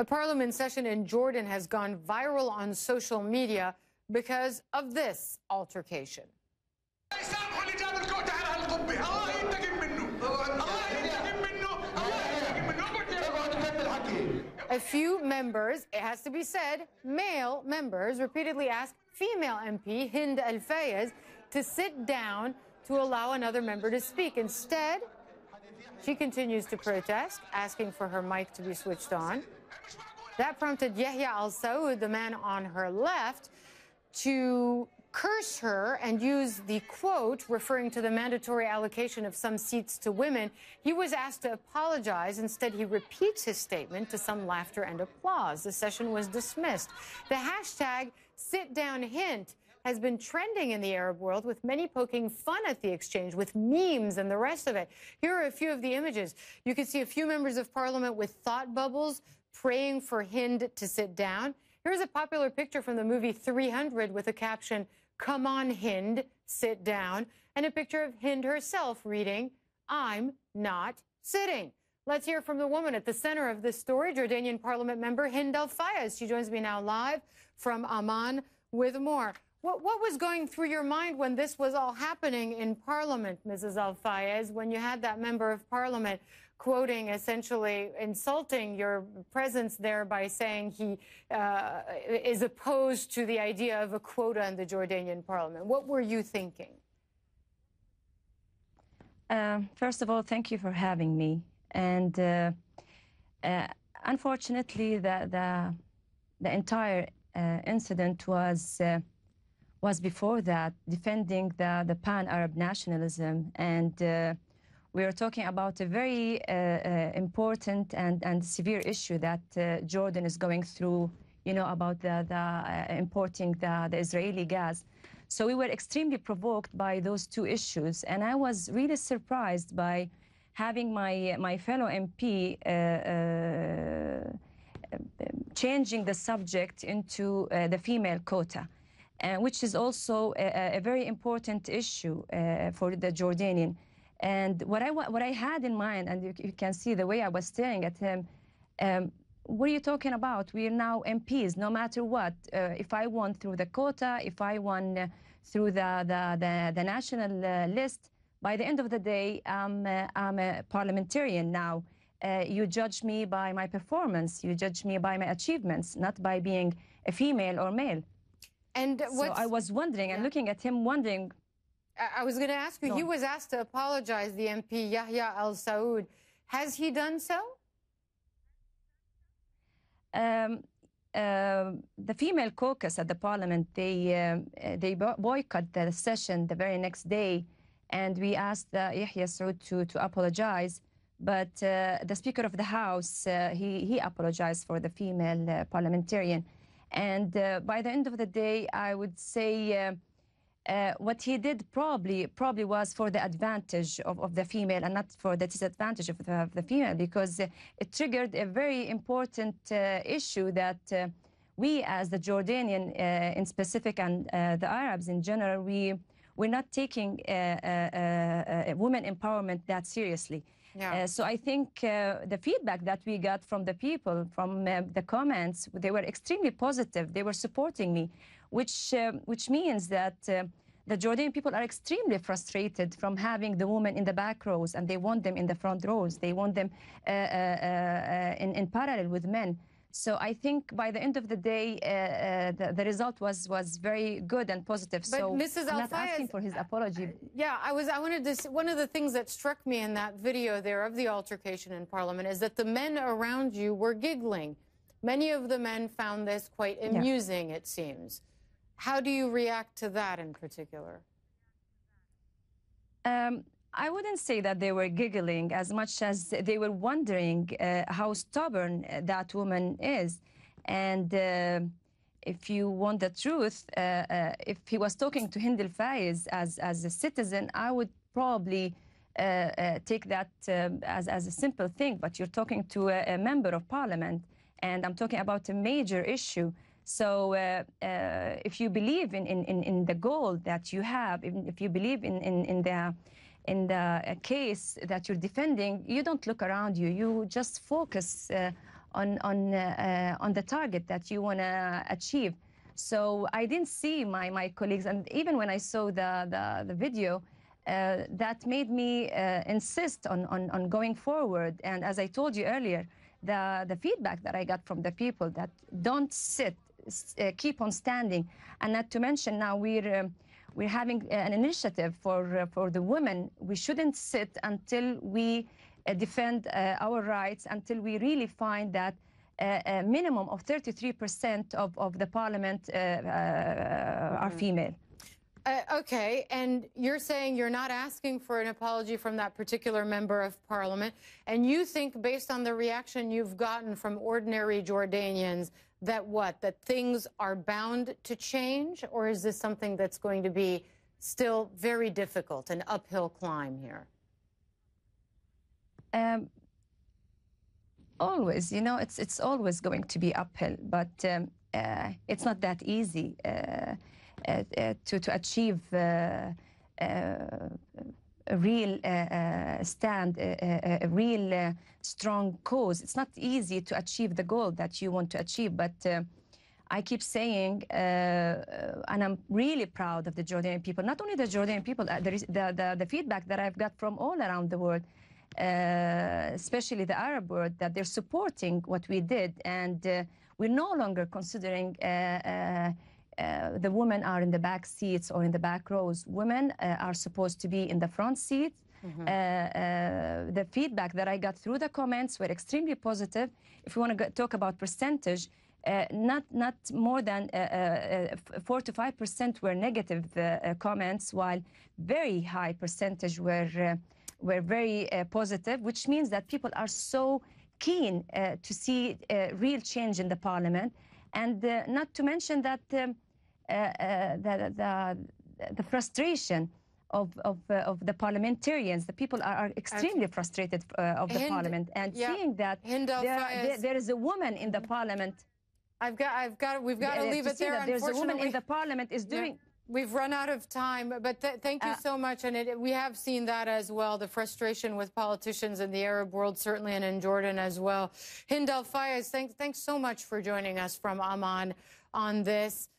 A parliament session in Jordan has gone viral on social media because of this altercation. A few members, it has to be said, male members, repeatedly asked female MP Hind Al-Fayez to sit down to allow another member to speak. Instead, she continues to protest, asking for her mic to be switched on. That prompted Hind Al-Fayez, the man on her left, to curse her and use the quote referring to the mandatory allocation of some seats to women. He was asked to apologize. Instead, he repeats his statement to some laughter and applause. The session was dismissed. The hashtag #SitDownHint has been trending in the Arab world, with many poking fun at the exchange with memes and the rest of it. Here are a few of the images. You can see a few members of parliament with thought bubbles praying for Hind to sit down. Here's a popular picture from the movie 300 with a caption, "Come on, Hind, sit down," and a picture of Hind herself reading, "I'm not sitting." Let's hear from the woman at the center of this story, Jordanian Parliament member Hind Al-Fayez. She joins me now live from Amman with more. What was going through your mind when this was all happening in Parliament, Mrs. Al-Fayez, when you had that member of Parliament quoting, essentially insulting your presence there by saying he is opposed to the idea of a quota in the Jordanian Parliament? What were you thinking? First of all, thank you for having me. And unfortunately, the entire incident was before that, defending the pan-Arab nationalism. And we are talking about a very important and severe issue that Jordan is going through, you know, about importing the Israeli gas. So we were extremely provoked by those two issues. And I was really surprised by having my fellow MP changing the subject into the female quota, which is also a very important issue for the Jordanian. And what I had in mind, and you can see the way I was staring at him, what are you talking about? We are now MPs, no matter what. If I won through the quota, if I won through the national list, by the end of the day, I'm a parliamentarian now. You judge me by my performance. You judge me by my achievements, not by being a female or male. And so I was wondering, and looking at him, wondering. I was going to ask you, he was asked to apologize, the MP Hind Al-Fayez. Has he done so? The female caucus at the parliament, they boycotted the session the very next day, and we asked Hind Al-Fayez to apologize. But the Speaker of the House, he apologized for the female parliamentarian. And by the end of the day, I would say what he did probably was for the advantage of the female and not for the disadvantage of the female, because it triggered a very important issue that we as the Jordanian in specific and the Arabs in general, we're not taking women empowerment that seriously. Yeah. So I think the feedback that we got from the people, from the comments, they were extremely positive. They were supporting me, which means that the Jordanian people are extremely frustrated from having the women in the back rows, and they want them in the front rows. They want them in parallel with men. So I think by the end of the day, the result was very good and positive. But so Mrs. I'm not Al-Fayez, asking for his apology. Yeah, I wanted to. One of the things that struck me in that video there of the altercation in Parliament is that the men around you were giggling. Many of the men found this quite amusing, it seems. How do you react to that in particular? I wouldn't say that they were giggling as much as they were wondering how stubborn that woman is. And if you want the truth, if he was talking to Hind Al-Fayez as a citizen, I would probably take that as a simple thing. But you're talking to a member of parliament, and I'm talking about a major issue. So if you believe in the goal that you have, if you believe in the case that you're defending, you don't look around you. You just focus on the target that you want to achieve. So I didn't see my colleagues, and even when I saw the video, that made me insist on going forward. And as I told you earlier, the feedback that I got from the people that don't sit, keep on standing, and not to mention now we're having an initiative for the women. We shouldn't sit until we defend our rights, until we really find that a minimum of 33% of the parliament are female. Okay, and you're saying you're not asking for an apology from that particular member of parliament, and you think, based on the reaction you've gotten from ordinary Jordanians, that what? That things are bound to change? Or is this something that's going to be still very difficult, an uphill climb here? Always, you know, it's always going to be uphill, but it's not that easy to achieve a real stand, a real strong cause. It's not easy to achieve the goal that you want to achieve, but I keep saying, and I'm really proud of the Jordanian people, not only the Jordanian people, the feedback that I've got from all around the world, especially the Arab world, that they're supporting what we did, and we're no longer considering the women are in the back seats or in the back rows. Women are supposed to be in the front seats. The feedback that I got through the comments were extremely positive. If you want to talk about percentage, not more than 4 to 5% were negative comments, while very high percentage were very positive, which means that people are so keen to see real change in the parliament. And not to mention that the frustration of the parliamentarians, the people are extremely frustrated of the parliament, and seeing that there is a woman in the parliament. We've got to leave it there. There's a woman in the parliament is doing. Yeah. We've run out of time, but thank you so much. And we have seen that as well, the frustration with politicians in the Arab world, certainly, and in Jordan as well. Hind Al-Fayez, thanks so much for joining us from Amman on this.